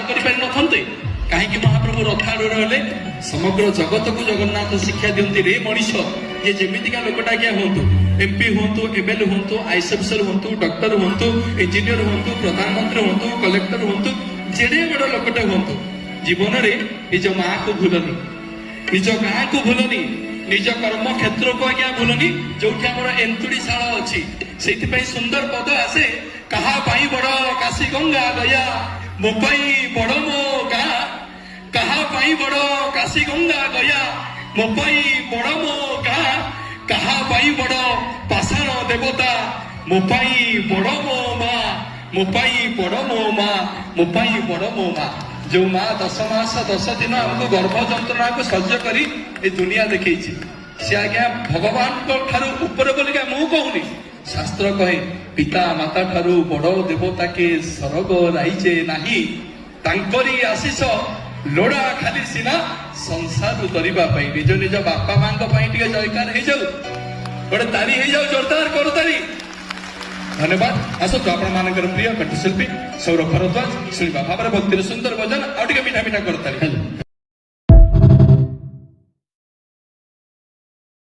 କରିପାରିନଥାନ୍ତେ? କାହିଁକି ମହାପ୍ରଭୁ ରଥାଳୁରେ ହେଲେ? ସମଗ୍ର ଜଗତକୁ ଜଗନ୍ନାଥ ଶିକ୍ଷା ଦିଅନ୍ତି, ରେ ମଣିଷ ଯେ ଯେମିତିକା ଲୋକଟା ଆଜ୍ଞା ହୁଅନ୍ତୁ, MP ହୁଅନ୍ତୁ, MLA ହୁଅନ୍ତୁ, IAS ଅଫିସର ହୁଅନ୍ତୁ, ଡକ୍ଟର ହୁଅନ୍ତୁ, ଇଞ୍ଜିନିୟର ହୁଅନ୍ତୁ, ପ୍ରଧାନମନ୍ତ୍ରୀ ହୁଅନ୍ତୁ, କଲେକ୍ଟର ହୁଅନ୍ତୁ, ଯେଡ଼େ ବଡ଼ ଲୋକଟା ହୁଅନ୍ତୁ, ଜୀବନରେ ନିଜ ମାଆକୁ ଭୁଲନି, ନିଜ ଗାଁକୁ ଭୁଲନି, ନିଜ କର୍ମ କ୍ଷେତ୍ରକୁ ଆଜ୍ଞା ଭୁଲନି। ଯୋଉଠି ଆମର ଏନ୍ତୁଡ଼ି ଶାଳ ଅଛି, ସେଇଥିପାଇଁ ସୁନ୍ଦର ପଦ ଆସେ, କାହା ପାଇଁ ବଡ କାଶୀ ଗଙ୍ଗା ଗୟା, ମୋ ପାଇଁ ବଡ ମୋ ଗାଁ। କାହା ପାଇଁ ବଡ କାଶୀ ଗଙ୍ଗା ଗୟା, ମୋ ପାଇଁ ବଡ ମୋ ଗାଁ। କାହା ପାଇଁ ବଡ ପାଷାଣ ଦେବତା, ମୋ ପାଇଁ ବଡ ମୋ ମା। ମୋ ପାଇଁ ବଡ ମୋ ମା, ମୋ ପାଇଁ ବଡ ମୋ ମା। ଯୋଉ ମା 10 ମାସ 10 ଦିନ ଆମକୁ ଗର୍ଭ ଯନ୍ତ୍ରଣାକୁ ସହ୍ୟ କରି ଏ ଦୁନିଆ ଦେଖେଇଛି, ସେ ଆଜ୍ଞା ଭଗବାନଙ୍କ ଠାରୁ ଉପରେ ବୋଲିକା ମୁଁ କହୁନି, ଶାସ୍ତ୍ର କହେ ପିତା ମାତା ଠାରୁ ବଡ ଦେବତା କେ ସରଗ ରାଇଜେ ନାହିଁ। ତାଙ୍କରି ଆଶିଷ ଲୋଡ଼ା ଖାଲି ସିନା ସଂସାର କରିବା ପାଇଁ। ନିଜ ନିଜ ବାପା ମାଙ୍କ ପାଇଁ ଟିକେ ଜୟକାର ହେଇଯାଉ, ଗୋଟେ ତାରି ହେଇଯାଉ, ଜୋରଦାର କରୁ ତାରି। ଧନ୍ୟବାଦ। ଆସନ୍ତୁ ଆପଣ ମାନଙ୍କର ପ୍ରିୟ କଣ୍ଠଶିଳ୍ପୀ ସୌରଭ ଭରଦ୍ୱାଜ ଶୁଣିବା ଭାବରେ ଭକ୍ତିର ସୁନ୍ଦର ଭଜନ ଆଉ ଟିକେ ମିଠା ମିଠା କରୁତାରି।